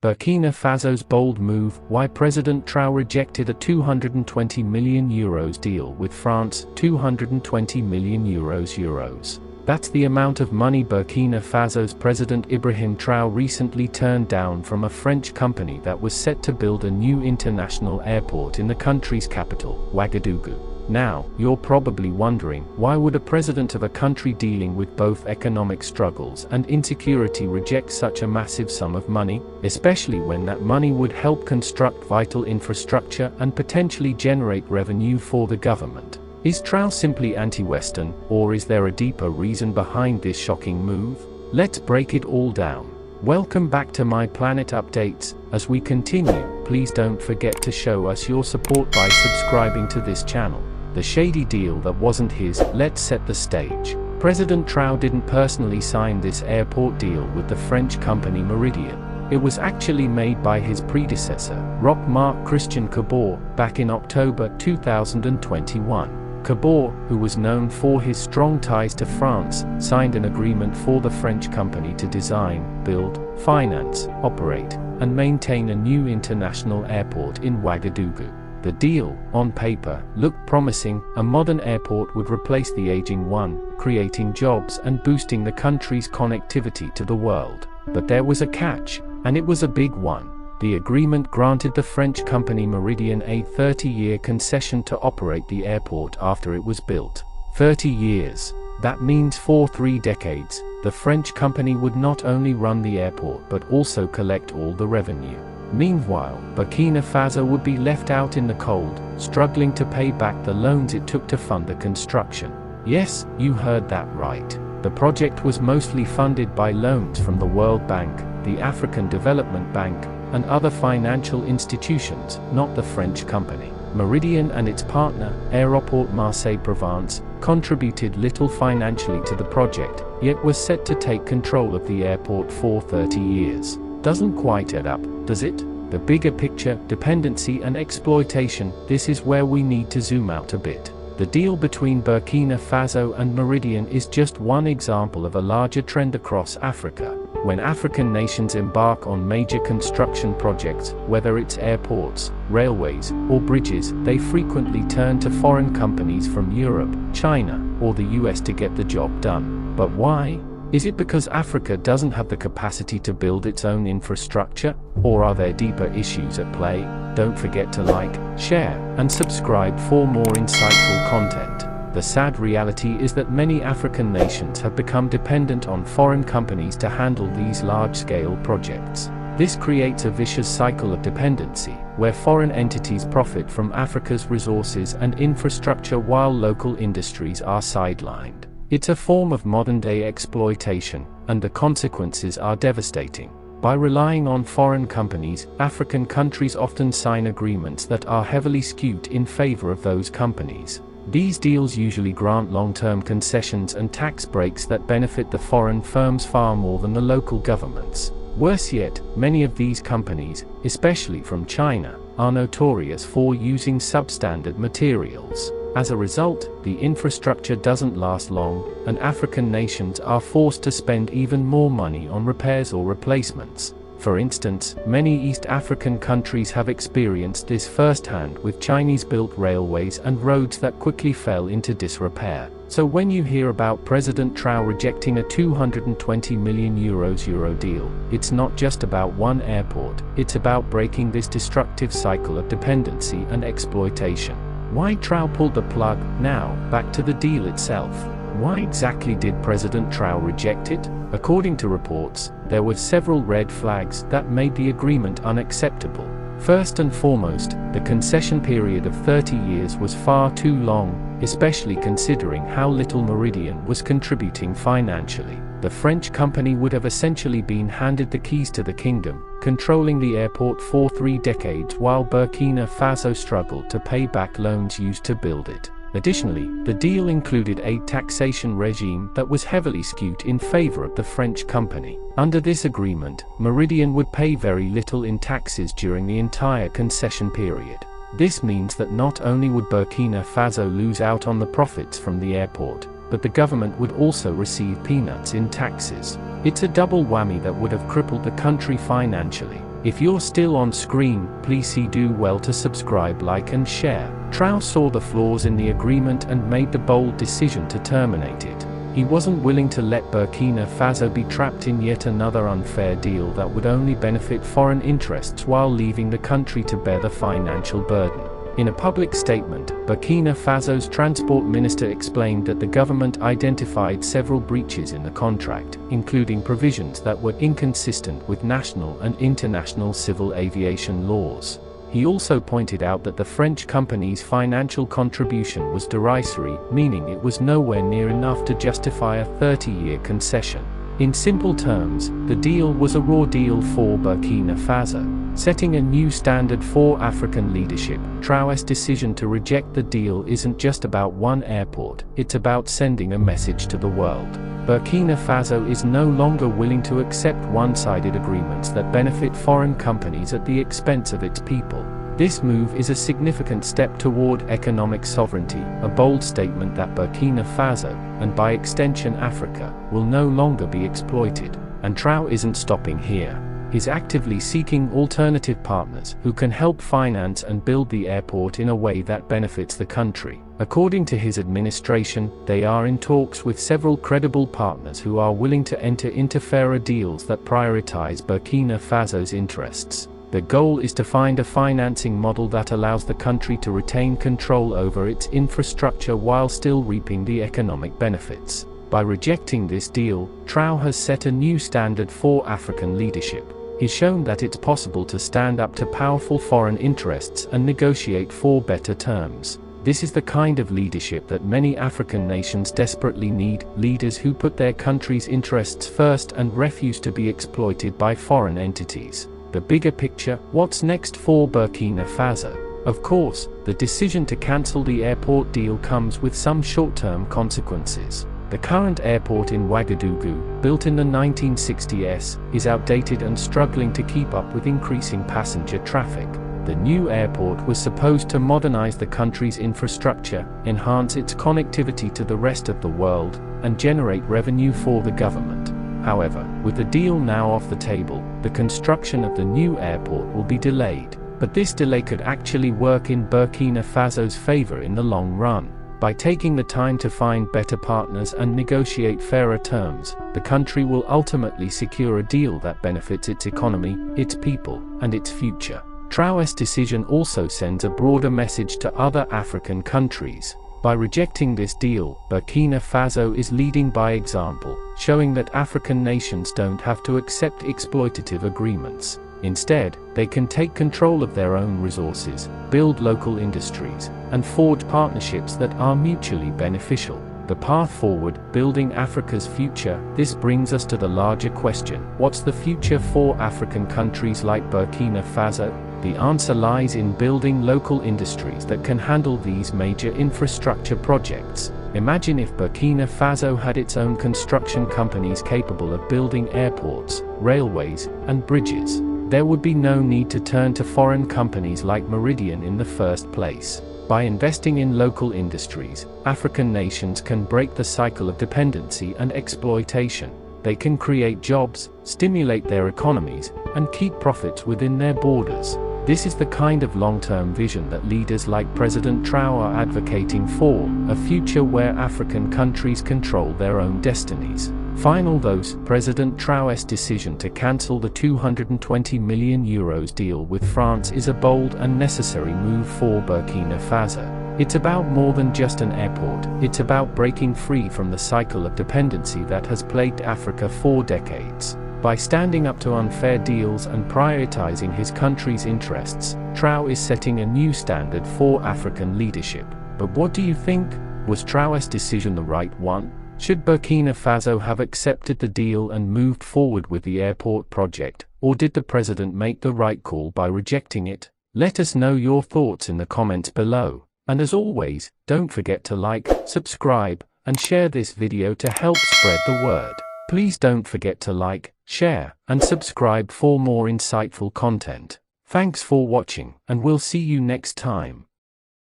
Burkina Faso's bold move, why President Traoré rejected a €220 million deal with France. €220 million. That's the amount of money Burkina Faso's President Ibrahim Traoré recently turned down from a French company that was set to build a new international airport in the country's capital, Ouagadougou. Now, you're probably wondering, why would a president of a country dealing with both economic struggles and insecurity reject such a massive sum of money, especially when that money would help construct vital infrastructure and potentially generate revenue for the government? Is Traoré simply anti-Western, or is there a deeper reason behind this shocking move? Let's break it all down. Welcome back to My Planet Updates. As we continue, please don't forget to show us your support by subscribing to this channel. The shady deal that wasn't his. Let's set the stage. President Traoré didn't personally sign this airport deal with the French company Meridian. It was actually made by his predecessor, Marc Christian Cabot, back in October 2021. Cabot, who was known for his strong ties to France, signed an agreement for the French company to design, build, finance, operate, and maintain a new international airport in Ouagadougou. The deal, on paper, looked promising. A modern airport would replace the aging one, creating jobs and boosting the country's connectivity to the world. But there was a catch, and it was a big one. The agreement granted the French company Meridian a 30-year concession to operate the airport after it was built. 30 years. That means for 3 decades, the French company would not only run the airport but also collect all the revenue. Meanwhile, Burkina Faso would be left out in the cold, struggling to pay back the loans it took to fund the construction. Yes, you heard that right. The project was mostly funded by loans from the World Bank, the African Development Bank, and other financial institutions, not the French company. Meridian and its partner, Aéroport Marseille-Provence, contributed little financially to the project, yet was set to take control of the airport for 30 years. Doesn't quite add up, does it? The bigger picture, dependency and exploitation, this is where we need to zoom out a bit. The deal between Burkina Faso and Meridian is just one example of a larger trend across Africa. When African nations embark on major construction projects, whether it's airports, railways, or bridges, they frequently turn to foreign companies from Europe, China, or the US to get the job done. But why? Is it because Africa doesn't have the capacity to build its own infrastructure, or are there deeper issues at play? Don't forget to like, share, and subscribe for more insightful content. The sad reality is that many African nations have become dependent on foreign companies to handle these large-scale projects. This creates a vicious cycle of dependency, where foreign entities profit from Africa's resources and infrastructure while local industries are sidelined. It's a form of modern-day exploitation, and the consequences are devastating. By relying on foreign companies, African countries often sign agreements that are heavily skewed in favor of those companies. These deals usually grant long-term concessions and tax breaks that benefit the foreign firms far more than the local governments. Worse yet, many of these companies, especially from China, are notorious for using substandard materials. As a result, the infrastructure doesn't last long, and African nations are forced to spend even more money on repairs or replacements. For instance, many East African countries have experienced this firsthand with Chinese-built railways and roads that quickly fell into disrepair. So when you hear about President Traoré rejecting a €220 million deal, it's not just about one airport, it's about breaking this destructive cycle of dependency and exploitation. Why Traoré pulled the plug? Now, back to the deal itself. Why exactly did President Traoré reject it? According to reports, there were several red flags that made the agreement unacceptable. First and foremost, the concession period of 30 years was far too long, especially considering how little Meridian was contributing financially. The French company would have essentially been handed the keys to the kingdom, controlling the airport for 3 decades while Burkina Faso struggled to pay back loans used to build it. Additionally, the deal included a taxation regime that was heavily skewed in favor of the French company. Under this agreement, Meridian would pay very little in taxes during the entire concession period. This means that not only would Burkina Faso lose out on the profits from the airport, but the government would also receive peanuts in taxes. It's a double whammy that would have crippled the country financially. If you're still on screen, please do well to subscribe, like and share. Traoré saw the flaws in the agreement and made the bold decision to terminate it. He wasn't willing to let Burkina Faso be trapped in yet another unfair deal that would only benefit foreign interests while leaving the country to bear the financial burden. In a public statement, Burkina Faso's transport minister explained that the government identified several breaches in the contract, including provisions that were inconsistent with national and international civil aviation laws. He also pointed out that the French company's financial contribution was derisory, meaning it was nowhere near enough to justify a 30-year concession. In simple terms, the deal was a raw deal for Burkina Faso, setting a new standard for African leadership. Traoré's decision to reject the deal isn't just about one airport, it's about sending a message to the world. Burkina Faso is no longer willing to accept one-sided agreements that benefit foreign companies at the expense of its people. This move is a significant step toward economic sovereignty, a bold statement that Burkina Faso, and by extension Africa, will no longer be exploited. And Traoré isn't stopping here. He's actively seeking alternative partners who can help finance and build the airport in a way that benefits the country. According to his administration, they are in talks with several credible partners who are willing to enter into fairer deals that prioritize Burkina Faso's interests. The goal is to find a financing model that allows the country to retain control over its infrastructure while still reaping the economic benefits. By rejecting this deal, Traoré has set a new standard for African leadership. He's shown that it's possible to stand up to powerful foreign interests and negotiate for better terms. This is the kind of leadership that many African nations desperately need, leaders who put their country's interests first and refuse to be exploited by foreign entities. The bigger picture: what's next for Burkina Faso? Of course, the decision to cancel the airport deal comes with some short-term consequences. The current airport in Ouagadougou, built in the 1960s, is outdated and struggling to keep up with increasing passenger traffic. The new airport was supposed to modernize the country's infrastructure, enhance its connectivity to the rest of the world, and generate revenue for the government. However, with the deal now off the table, the construction of the new airport will be delayed. But this delay could actually work in Burkina Faso's favor in the long run. By taking the time to find better partners and negotiate fairer terms, the country will ultimately secure a deal that benefits its economy, its people, and its future. Traoré's decision also sends a broader message to other African countries. By rejecting this deal, Burkina Faso is leading by example, showing that African nations don't have to accept exploitative agreements. Instead, they can take control of their own resources, build local industries, and forge partnerships that are mutually beneficial. The path forward: building Africa's future. This brings us to the larger question: what's the future for African countries like Burkina Faso? The answer lies in building local industries that can handle these major infrastructure projects. Imagine if Burkina Faso had its own construction companies capable of building airports, railways, and bridges. There would be no need to turn to foreign companies like Meridian in the first place. By investing in local industries, African nations can break the cycle of dependency and exploitation. They can create jobs, stimulate their economies, and keep profits within their borders. This is the kind of long-term vision that leaders like President Traoré are advocating for, a future where African countries control their own destinies. Final those, President Traoré's decision to cancel the €220 million deal with France is a bold and necessary move for Burkina Faso. It's about more than just an airport, it's about breaking free from the cycle of dependency that has plagued Africa for decades. By standing up to unfair deals and prioritizing his country's interests, Traoré is setting a new standard for African leadership. But what do you think? Was Traoré's decision the right one? Should Burkina Faso have accepted the deal and moved forward with the airport project, or did the president make the right call by rejecting it? Let us know your thoughts in the comments below. And as always, don't forget to like, subscribe, and share this video to help spread the word. Please don't forget to like, share, and subscribe for more insightful content. Thanks for watching, and we'll see you next time.